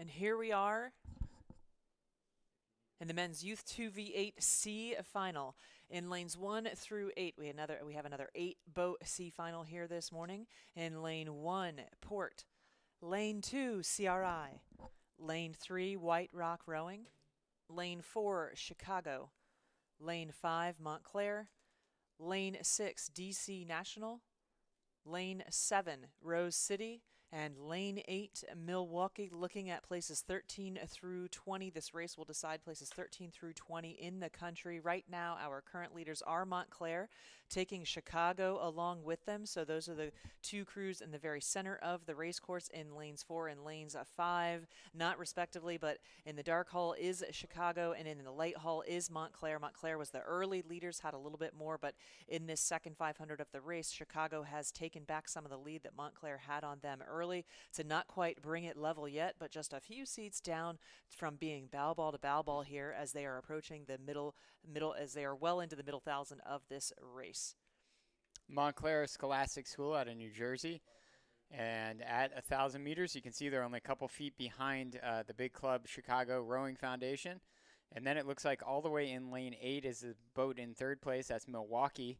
And here we are in the men's Youth 2v8 C final. In lanes 1 through 8, we have another 8-boat C final here this morning. In lane 1, Port. Lane 2, CRI. Lane 3, White Rock Rowing. Lane 4, Chicago. Lane 5, Montclair. Lane 6, DC National. Lane 7, Rose City. And lane 8, Milwaukee, looking at places 13 through 20. This race will decide places 13 through 20 in the country. Right now, our current leaders are Montclair, taking Chicago along with them. So those are the two crews in the very center of the race course in lanes 4 and lanes 5, not respectively, but in the dark hull is Chicago, and in the light hull is Montclair. Montclair was the early leaders, had a little bit more, but in this second 500 of the race, Chicago has taken back some of the lead that Montclair had on them early to not quite bring it level yet, but just a few seats down from being bow ball to bow ball here as they are approaching the middle as they are well into the middle thousand of this race. Montclair Scholastic School out of New Jersey. And at 1,000 meters, you can see they're only a couple feet behind the big club Chicago Rowing Foundation. And then it looks like all the way in lane 8 is the boat in third place. That's Milwaukee.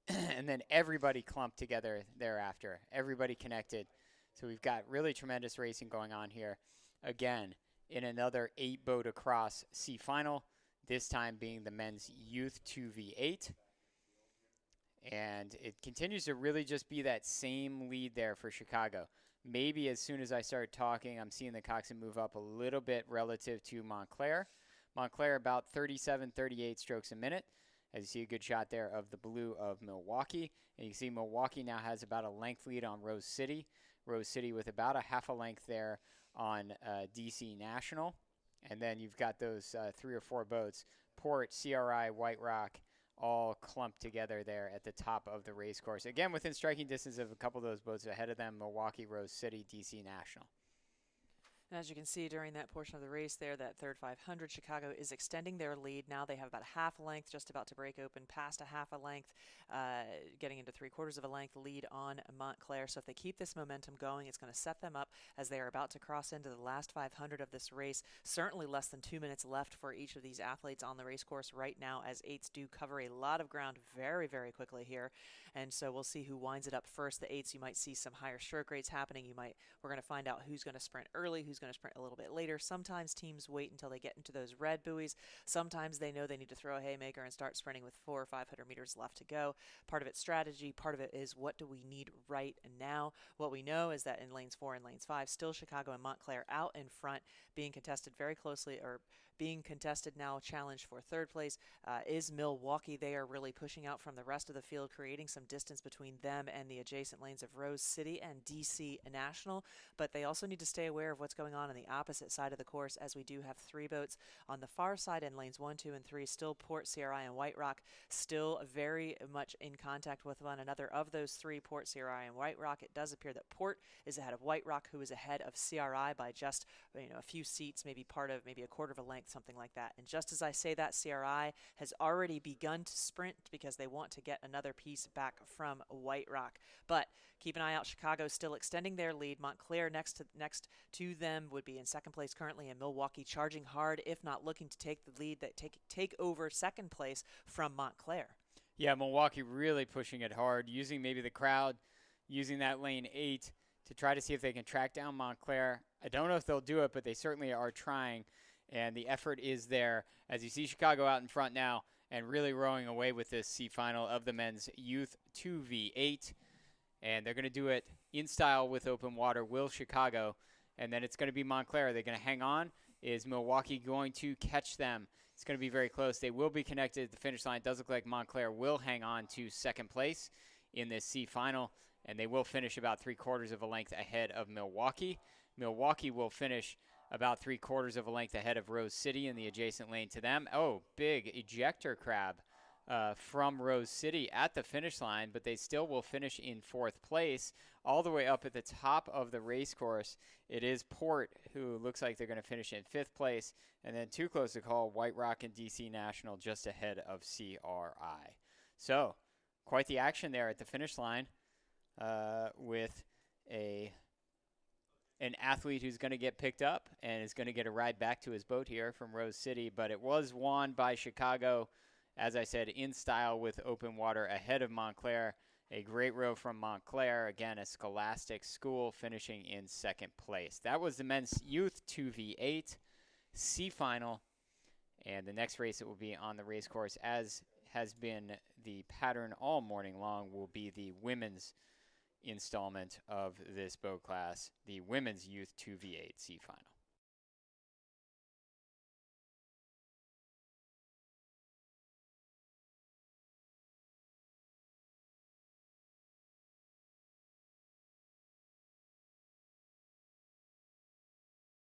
And then everybody clumped together thereafter. Everybody connected. So we've got really tremendous racing going on here. Again, in another 8-boat across C final, this time being the men's Youth 2v8. And it continues to really just be that same lead there for Chicago. Maybe as soon as I start talking, I'm seeing the coxswain move up a little bit relative to Montclair. Montclair about 37, 38 strokes a minute. As you see a good shot there of the blue of Milwaukee. And you can see Milwaukee now has about a length lead on Rose City. Rose City with about a half a length there on DC National. And then you've got those 3 or 4 boats, Port, CRI, White Rock, all clumped together there at the top of the race course. Again, within striking distance of a couple of those boats ahead of them, Milwaukee, Rose City, DC National. And as you can see during that portion of the race there, that third 500, Chicago is extending their lead. Now they have about half a length, just about to break open, past a half a length, getting into 3/4 of a length lead on Montclair. So if they keep this momentum going, it's going to set them up as they are about to cross into the last 500 of this race. Certainly less than 2 minutes left for each of these athletes on the race course right now, as 8s do cover a lot of ground very, very quickly here. And so we'll see who winds it up first. The 8s, you might see some higher stroke rates happening. We're going to find out who's going to sprint early, who's going to sprint a little bit later. Sometimes teams wait until they get into those red buoys. Sometimes they know they need to throw a haymaker and start sprinting with 400 or 500 meters left to go. Part of it's strategy. Part of it is what do we need right now. What we know is that in lanes 4 and lanes 5, still Chicago and Montclair out in front, being contested very closely, or being contested now, challenge for third place, is Milwaukee. They are really pushing out from the rest of the field, creating some distance between them and the adjacent lanes of Rose City and DC National. But they also need to stay aware of what's going on the opposite side of the course, as we do have 3 boats on the far side in lanes 1, 2, and 3. Still Port, CRI, and White Rock still very much in contact with one another. Of those 3, Port, CRI, and White Rock, it does appear that Port is ahead of White Rock, who is ahead of CRI by just a few seats, maybe a quarter of a length, something like that. And just as I say that, CRI has already begun to sprint because they want to get another piece back from White Rock. But keep an eye out. Chicago still extending their lead. Montclair next to them would be in second place currently, and Milwaukee charging hard, if not looking to take the lead, that take over second place from Montclair. Yeah, Milwaukee really pushing it hard, using maybe the crowd, using that lane 8 to try to see if they can track down Montclair. I don't know if they'll do it, but they certainly are trying, and the effort is there. As you see Chicago out in front now and really rowing away with this C final of the men's Youth 2v8. And they're going to do it in style with open water, will Chicago. And then it's going to be Montclair. Are they going to hang on? Is Milwaukee going to catch them? It's going to be very close. They will be connected at the finish line. It does look like Montclair will hang on to second place in this C final, and they will finish about 3/4 of a length ahead of Milwaukee. Milwaukee will finish about 3/4 of a length ahead of Rose City in the adjacent lane to them. Oh, big ejector crab from Rose City at the finish line, but they still will finish in 4th place. All the way up at the top of the race course, it is Port, who looks like they're going to finish in 5th place, and then too close to call, White Rock and DC National just ahead of CRI. So, quite the action there at the finish line with an an athlete who's going to get picked up and is going to get a ride back to his boat here from Rose City, but it was won by Chicago, as I said, in style with open water ahead of Montclair. A great row from Montclair, again, a Scholastic school, finishing in second place. That was the men's youth 2v8 C final, and the next race that will be on the race course, as has been the pattern all morning long, will be the women's installment of this boat class, the women's youth 2v8 C final.